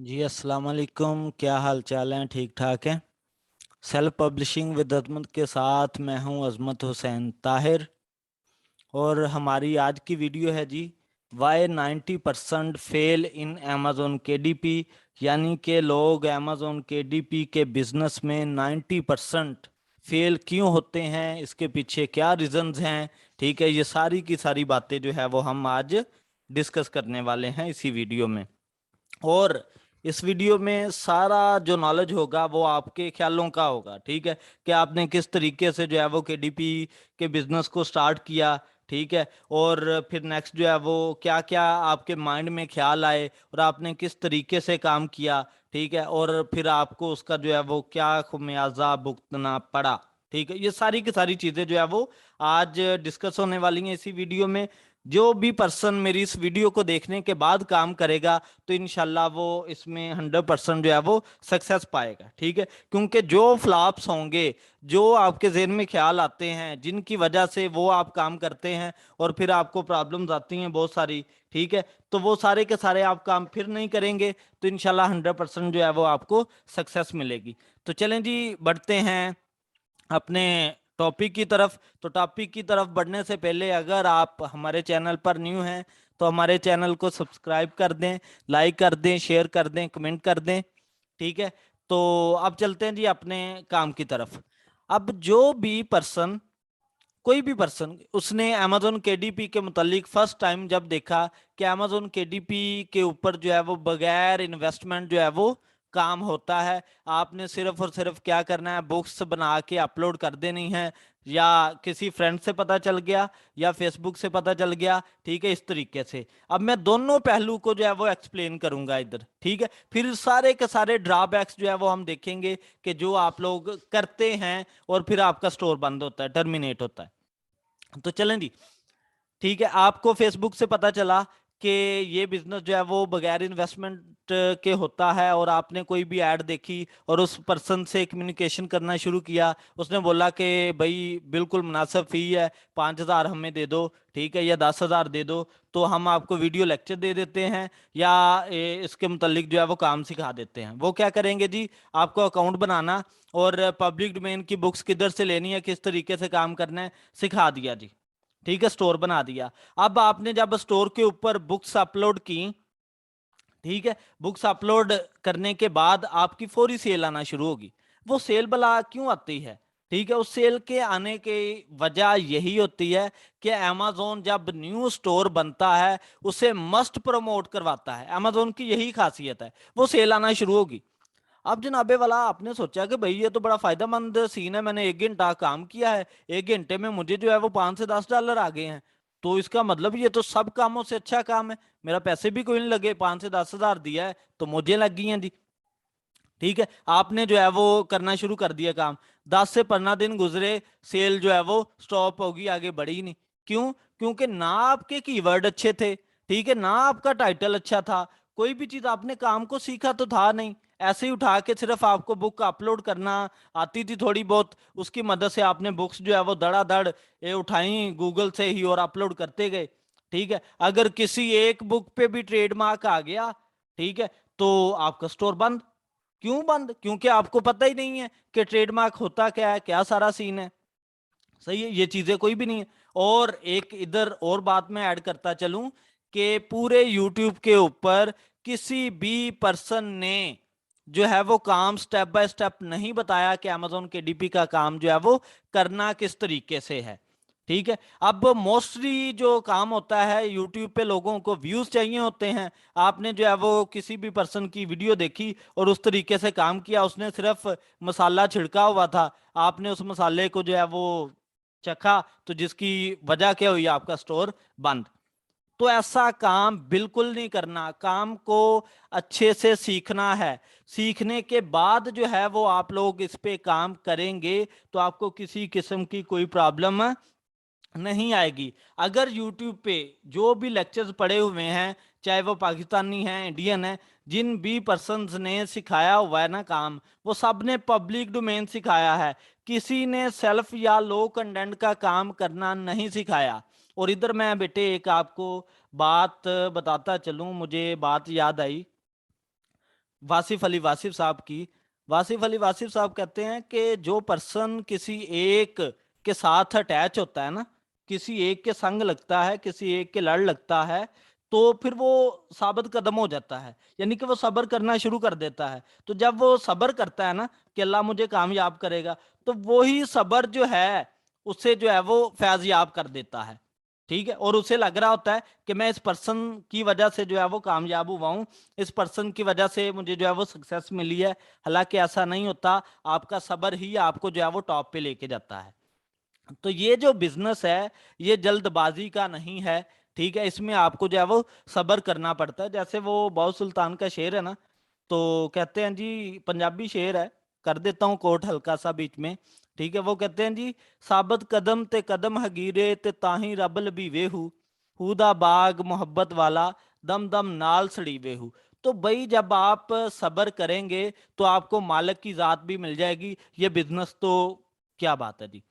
जी अस्सलाम वालेकुम। क्या हाल चाल है? ठीक ठाक है। सेल्फ पब्लिशिंग विद अजमत के साथ मैं हूं अजमत हुसैन ताहिर। और हमारी आज की वीडियो है जी, why 90% fail in Amazon KDP. यानी कि लोग अमेजोन केडीपी के बिजनेस में 90% फेल क्यों होते हैं, इसके पीछे क्या रीजंस हैं। ठीक है, ये सारी की सारी बातें जो है वो हम आज डिस्कस करने वाले हैं इसी वीडियो में। और इस वीडियो में सारा जो नॉलेज होगा वो आपके ख्यालों का होगा। ठीक है, कि आपने किस तरीके से जो है वो केडीपी के बिजनेस को स्टार्ट किया। ठीक है, और फिर नेक्स्ट जो है वो क्या क्या आपके माइंड में ख्याल आए और आपने किस तरीके से काम किया। ठीक है, और फिर आपको उसका जो है वो क्या खुमियाजा भुगतना पड़ा। ठीक है, ये सारी की सारी चीजें जो है वो आज डिस्कस होने वाली हैं इसी वीडियो में। जो भी पर्सन मेरी इस वीडियो को देखने के बाद काम करेगा तो इनशाला वो इसमें 100% जो है वो सक्सेस पाएगा। ठीक है, क्योंकि जो फ्लॉप्स होंगे, जो आपके जहन में ख्याल आते हैं जिनकी वजह से वो आप काम करते हैं और फिर आपको प्रॉब्लम्स आती हैं बहुत सारी। ठीक है, तो वो सारे के सारे आप काम फिर नहीं करेंगे तो इनशाला 100% जो है वो आपको सक्सेस मिलेगी। तो चलें जी, बढ़ते हैं अपने टॉपिक की तरफ। तो टॉपिक की तरफ बढ़ने से पहले अगर आप हमारे चैनल पर न्यू हैं तो हमारे चैनल को सब्सक्राइब कर दें, लाइक कर दें, शेयर कर दें, कमेंट कर दें। ठीक है, तो अब चलते हैं जी अपने काम की तरफ। अब जो भी पर्सन, कोई भी पर्सन, उसने अमेजोन केडीपी के मुतालिक फर्स्ट टाइम जब देखा कि अमेजोन केडीपी के ऊपर जो है वो बगैर इन्वेस्टमेंट जो है वो काम होता है। आपने सिर्फ और सिर्फ क्या करना है, बुक्स बना के अपलोड कर देनी है, या किसी फ्रेंड से पता चल गया या फेसबुक से पता चल गया। ठीक है, इस तरीके से अब मैं दोनों पहलू को जो है वो एक्सप्लेन करूंगा इधर। ठीक है, फिर सारे के सारे ड्रॉबैक्स जो है वो हम देखेंगे कि जो आप लोग करते हैं और फिर आपका स्टोर बंद होता है, टर्मिनेट होता है। तो चलें जी। ठीक है, आपको फेसबुक से पता चला कि ये बिजनेस जो है वो बगैर इन्वेस्टमेंट के होता है, और आपने कोई भी ऐड देखी और उस पर्सन से कम्युनिकेशन करना शुरू किया। उसने बोला कि भाई बिल्कुल मुनासिब फी है, 5,000 हमें दे दो। ठीक है, या 10,000 दे दो, तो हम आपको वीडियो लेक्चर दे देते हैं, या इसके मुतालिक जो है वो काम सिखा देते हैं। वो क्या करेंगे जी, आपको अकाउंट बनाना और पब्लिक डोमेन की बुक्स किधर से लेनी है, किस तरीके से काम करना है, सिखा दिया जी। ठीक है, स्टोर बना दिया। अब आपने जब स्टोर के ऊपर बुक्स अपलोड की, ठीक है, बुक्स अपलोड करने के बाद आपकी फौरी सेल आना शुरू होगी। वो सेल भला क्यों आती है? ठीक है, उस सेल के आने की वजह यही होती है कि अमेजोन जब न्यू स्टोर बनता है उसे मस्ट प्रमोट करवाता है। अमेजोन की यही खासियत है, वो सेल आना शुरू होगी। अब जनाबे वाला आपने सोचा कि भाई ये तो बड़ा फायदेमंद सीन है, मैंने 1 घंटा काम किया है, 1 घंटे में मुझे जो है वो $5 से $10 आ गए हैं, तो इसका मतलब ये तो सब कामों से अच्छा काम है, मेरा पैसे भी कोई नहीं लगे, 5 से 10 हजार दिया है तो मुझे लग गई हैं जी। ठीक है, आपने जो है वो करना शुरू कर दिया काम। 10 से 15 दिन गुजरे, सेल जो है वो स्टॉप होगी, आगे बढ़ी नहीं। क्यों? क्योंकि ना आपके कीवर्ड अच्छे थे, ठीक है, ना आपका टाइटल अच्छा था, कोई भी चीज आपने काम को सीखा तो था नहीं। ऐसे ही उठा के सिर्फ आपको बुक अपलोड करना आती थी थोड़ी बहुत, उसकी मदद से आपने बुक्स जो है वो धड़ाधड़ ये उठाई गूगल से ही और अपलोड करते गए। ठीक है, अगर किसी एक बुक पे भी ट्रेडमार्क आ गया, ठीक है, तो आपका स्टोर बंद। क्यों बंद? क्योंकि आपको पता ही नहीं है कि ट्रेडमार्क होता क्या है, क्या सारा सीन है। सही है, ये चीजें कोई भी नहीं है। और एक इधर और बात मैं ऐड करता चलूं कि पूरे यूट्यूब के ऊपर किसी भी पर्सन ने जो है वो काम स्टेप बाय स्टेप नहीं बताया कि अमेजोन के डीपी का काम जो है वो करना किस तरीके से है। ठीक है, अब मोस्टली जो काम होता है यूट्यूब पे, लोगों को व्यूज चाहिए होते हैं। आपने जो है वो किसी भी पर्सन की वीडियो देखी और उस तरीके से काम किया, उसने सिर्फ मसाला छिड़का हुआ था, आपने उस मसाले को जो है वो चखा, तो जिसकी वजह क्या हुई, आपका स्टोर बंद। तो ऐसा काम बिल्कुल नहीं करना, काम को अच्छे से सीखना है। सीखने के बाद जो है वो आप लोग इस पे काम करेंगे तो आपको किसी किस्म की कोई प्रॉब्लम नहीं आएगी। अगर YouTube पे जो भी लेक्चर्स पड़े हुए हैं, चाहे वो पाकिस्तानी हैं, इंडियन है, जिन भी पर्सन्स ने सिखाया हुआ है ना काम, वो सब ने पब्लिक डोमेन सिखाया है। किसी ने सेल्फ या लो कंटेंट का काम करना नहीं सिखाया। और इधर मैं बेटे एक आपको बात बताता चलूं, मुझे बात याद आई। वासिफ अली वासिफ साहब की। वासिफ अली वासिफ साहब कहते हैं कि जो पर्सन किसी एक के साथ अटैच होता है ना, किसी एक के संग लगता है, किसी एक के लड़ लगता है, तो फिर वो साबित कदम हो जाता है, यानी कि वो सब्र करना शुरू कर देता है। तो जब वो सब्र करता है ना कि अल्लाह मुझे कामयाब करेगा, तो वही सब्र जो है उससे जो है वो फैज याब कर देता है। ठीक है, और उसे लग रहा होता है कि मैं इस पर्सन की वजह से जो है वो कामयाब हुआ हूं, इस पर्सन की वजह से मुझे जो है वो सक्सेस मिली है। हालांकि ऐसा नहीं होता, आपका सब्र ही आपको जो है वो टॉप पे लेके जाता है। तो ये जो बिजनेस है ये जल्दबाजी का नहीं है। ठीक है, इसमें आपको जो है वो सब्र करना पड़ता है। जैसे वो बहुत सुल्तान का शेर है ना, तो कहते हैं जी, पंजाबी शेर है, कर देता हूँ कोट हल्का सा बीच में। ठीक है, वो कहते हैं जी, साबत कदम ते कदम हगीरे ते ताही रबल भी वेहू, हुदा बाग मोहब्बत वाला दम दम नाल सड़ी वेहू। तो भाई जब आप सब्र करेंगे तो आपको मालिक की जात भी मिल जाएगी। ये बिजनेस तो क्या बात है जी।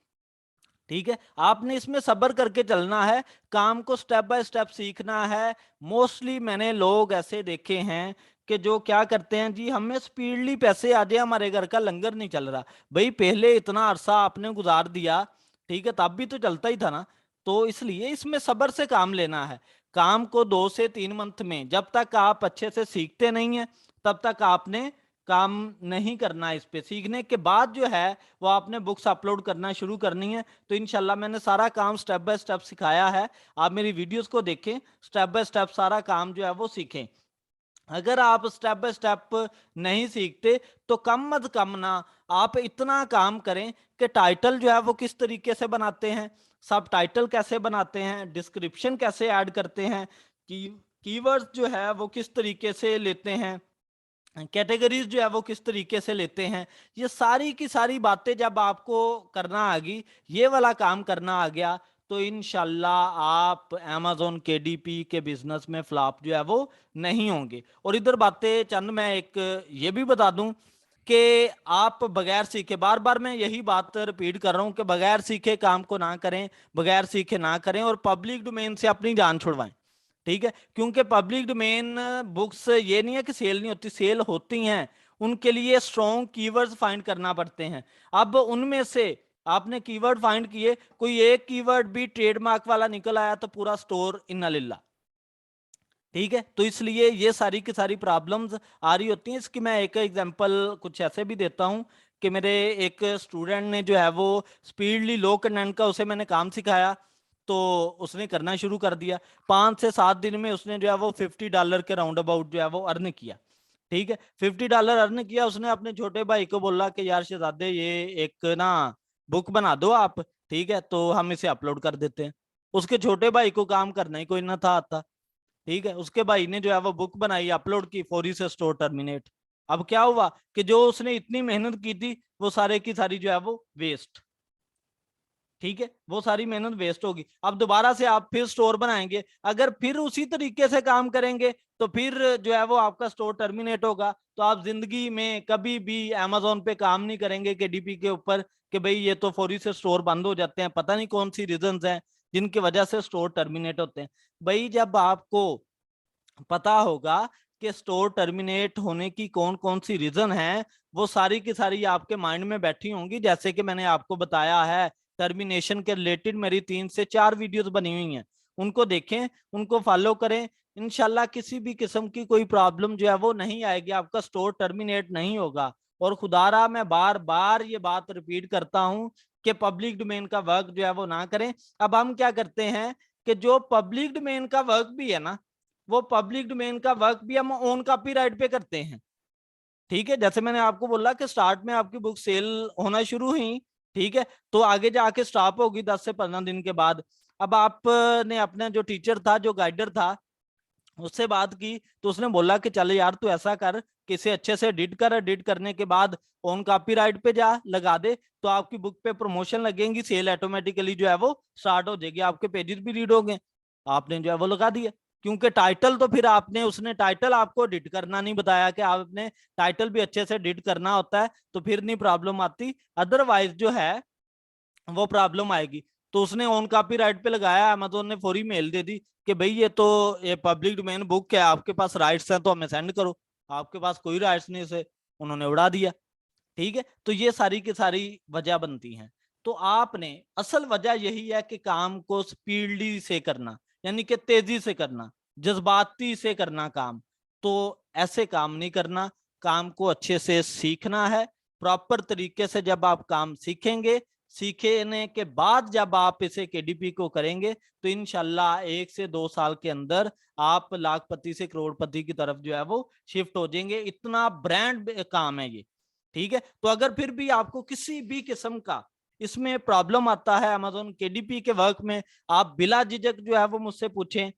ठीक है, आपने इसमें सब्र करके चलना है, काम को स्टेप बाय स्टेप सीखना है। मोस्टली मैंने लोग ऐसे देखे हैं कि जो क्या करते हैं जी, हमें स्पीडली पैसे आ जाए, हमारे घर का लंगर नहीं चल रहा। भाई पहले इतना अरसा आपने गुजार दिया, ठीक है, तब भी तो चलता ही था ना। तो इसलिए इसमें सब्र से काम लेना है। काम को 2 से 3 मंथ में जब तक आप अच्छे से सीखते नहीं है, तब तक आपने काम नहीं करना। इस पे सीखने के बाद जो है वो आपने बुक्स अपलोड करना शुरू करनी है। तो इंशाल्लाह मैंने सारा काम स्टेप बाय स्टेप सिखाया है, आप मेरी वीडियोस को देखें, स्टेप बाय स्टेप सारा काम जो है वो सीखें। अगर आप स्टेप बाय स्टेप नहीं सीखते तो कम अज कम ना आप इतना काम करें कि टाइटल जो है वो किस तरीके से बनाते हैं, सब टाइटल कैसे बनाते हैं, डिस्क्रिप्शन कैसे ऐड करते हैं, कीवर्ड्स जो है वो किस तरीके से लेते हैं, कैटेगरीज जो है वो किस तरीके से लेते हैं। ये सारी की सारी बातें जब आपको करना आ गई, ये वाला काम करना आ गया, तो इंशाल्लाह आप amazon केडीपी के बिजनेस में फ्लॉप जो है वो नहीं होंगे। और इधर बातें चंद मैं एक ये भी बता दूं कि आप बगैर सीखे, बार बार मैं यही बात रिपीट कर रहा हूं कि बगैर सीखे काम को ना करें, बगैर सीखे ना करें, और पब्लिक डोमेन से अपनी जान छुड़वाएं। ठीक है, क्योंकि पब्लिक डोमेन बुक्स ये नहीं है कि सेल नहीं होती, सेल होती हैं, उनके लिए स्ट्रॉन्ग कीवर्ड्स फाइंड करना पड़ते हैं। अब उनमें से आपने कीवर्ड फाइंड किए, कोई एक कीवर्ड भी ट्रेडमार्क वाला निकल आया तो पूरा स्टोर इन्ना लिल्ला। ठीक है, तो इसलिए ये सारी की सारी प्रॉब्लम्स आ रही होती हैं। इसकी मैं एक एग्जांपल कुछ ऐसे भी देता हूं कि मेरे एक स्टूडेंट ने जो है वो स्पीडली लो कंटेंट का, उसे मैंने काम सिखाया, तो उसने करना शुरू कर दिया। 5 से 7 दिन में उसने जो है वो $50 के राउंड अबाउट जो है वो अर्न किया। ठीक है, $50 अर्न किया। उसने अपने छोटे भाई को बोला कि यार शहजादे, ये एक ना बुक बना दो आप, ठीक है, तो हम इसे अपलोड कर देते हैं। उसके छोटे भाई को काम करना ही कोई ना था आता। ठीक है, उसके भाई ने जो है वो बुक बनाई, अपलोड की, फौरी से स्टोर टर्मिनेट। अब क्या हुआ कि जो उसने इतनी मेहनत की थी वो सारे की सारी जो है वो वेस्ट। ठीक है, वो सारी मेहनत वेस्ट होगी। अब दोबारा से आप फिर स्टोर बनाएंगे, अगर फिर उसी तरीके से काम करेंगे तो फिर जो है वो आपका स्टोर टर्मिनेट होगा। तो आप जिंदगी में कभी भी amazon पे काम नहीं करेंगे केडीपी के ऊपर कि भाई ये तो फौरी से स्टोर बंद हो जाते हैं, पता नहीं कौन सी रीजंस हैं जिनकी वजह से स्टोर टर्मिनेट होते हैं। भाई जब आपको पता होगा कि स्टोर टर्मिनेट होने की कौन कौन सी रीजन है, वो सारी की सारी आपके माइंड में बैठी होंगी। जैसे कि मैंने आपको बताया है, टर्मिनेशन के रिलेटेड मेरी 3 से 4 वीडियोस बनी हुई हैं, उनको देखें, उनको फॉलो करें। इंशाल्लाह किसी भी किस्म की कोई प्रॉब्लम जो है वो नहीं आएगी, आपका स्टोर टर्मिनेट नहीं होगा। और खुदारा मैं बार बार ये बात रिपीट करता हूं कि पब्लिक डोमेन का वर्क जो है वो ना करें। अब हम क्या करते हैं कि जो पब्लिक डोमेन का वर्क भी है ना, वो पब्लिक डोमेन का वर्क भी हम ओन कॉपीराइट पे करते हैं। ठीक है, जैसे मैंने आपको बोला कि स्टार्ट में आपकी बुक सेल होना शुरू हुई, ठीक है, तो आगे जाके स्टॉप होगी 10 से 15 दिन के बाद। अब आपने अपना जो टीचर था, जो गाइडर था, उससे बात की, तो उसने बोला कि चल यार तू ऐसा कर कि इसे अच्छे से एडिट कर, एडिट करने के बाद ऑन कॉपीराइट पे जा लगा दे, तो आपकी बुक पे प्रमोशन लगेंगी, सेल ऑटोमेटिकली जो है वो स्टार्ट हो जाएगी, आपके पेजेस भी रीड होंगे। आपने जो है वो लगा दिया, क्योंकि टाइटल तो फिर आपने, उसने टाइटल आपको एडिट करना नहीं बताया कि आपने टाइटल भी अच्छे से एडिट करना होता है, तो फिर नहीं प्रॉब्लम आती। अदरवाइज जो है वो प्रॉब्लम आएगी। तो उसने ऑन कॉपीराइट पे लगाया, अमेजोन ने फौरी मेल दे दी कि भाई ये तो ये पब्लिक डोमेन बुक है, आपके पास राइट्स हैं तो हमें सेंड करो। आपके पास कोई राइट्स नहीं, उसे उन्होंने उड़ा दिया। ठीक है, तो ये सारी की सारी वजह बनती हैं। तो आपने असल वजह यही है कि काम को स्पीडली से करना, यानी कि तेजी से करना, जज्बाती से करना काम। तो ऐसे काम नहीं करना, काम को अच्छे से सीखना है। प्रॉपर तरीके से जब आप काम सीखेंगे, सीखने के बाद जब आप इसे केडीपी को करेंगे, तो इंशाल्लाह 1 से 2 साल के अंदर आप लाखपति से करोड़पति की तरफ जो है वो शिफ्ट हो जाएंगे। इतना ब्रांड काम है ये। ठीक है, तो अगर फिर भी आपको किसी भी किस्म का इसमें प्रॉब्लम आता है अमेजोन केडीपी के वर्क में, आप बिला झिझक जो है वो मुझसे पूछें।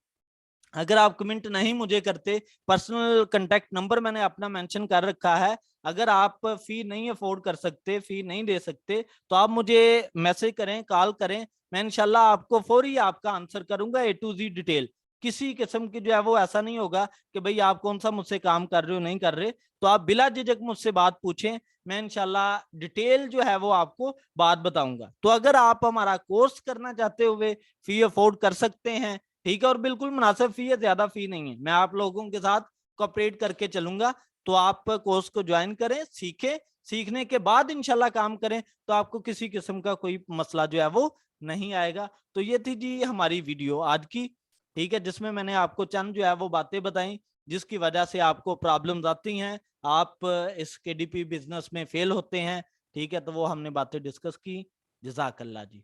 अगर आप कमेंट नहीं मुझे करते, पर्सनल कांटेक्ट नंबर मैंने अपना मेंशन कर रखा है। अगर आप फी नहीं अफोर्ड कर सकते, फी नहीं दे सकते, तो आप मुझे मैसेज करें, कॉल करें। मैं इंशाल्लाह आपको फौरी आपका आंसर करूंगा, ए टू जी डिटेल। किसी किस्म की जो है वो ऐसा नहीं होगा कि भाई आप कौन सा मुझसे काम कर रहे हो, नहीं कर रहे। तो आप बिला झिझक मुझसे बात पूछें, मैं इंशाल्लाह डिटेल जो है वो आपको बात बताऊंगा। तो अगर आप हमारा कोर्स करना चाहते हुए फी अफोर्ड कर सकते हैं, ठीक है, और बिल्कुल मुनासिब फी है, ज्यादा फी नहीं है, मैं आप लोगों के साथ कोऑपरेट करके चलूंगा। तो आप कोर्स को ज्वाइन करें, सीखें, सीखने के बाद इंशाल्लाह काम करें, तो आपको किसी किस्म का कोई मसला जो है वो नहीं आएगा। तो ये थी जी हमारी वीडियो आज की। ठीक है, जिसमें मैंने आपको चंद जो है वो बातें बताई जिसकी वजह से आपको प्रॉब्लम्स आती हैं, आप इस केडीपी बिजनेस में फेल होते हैं। ठीक है, तो वो हमने बातें डिस्कस की। जज़ाकल्लाह जी।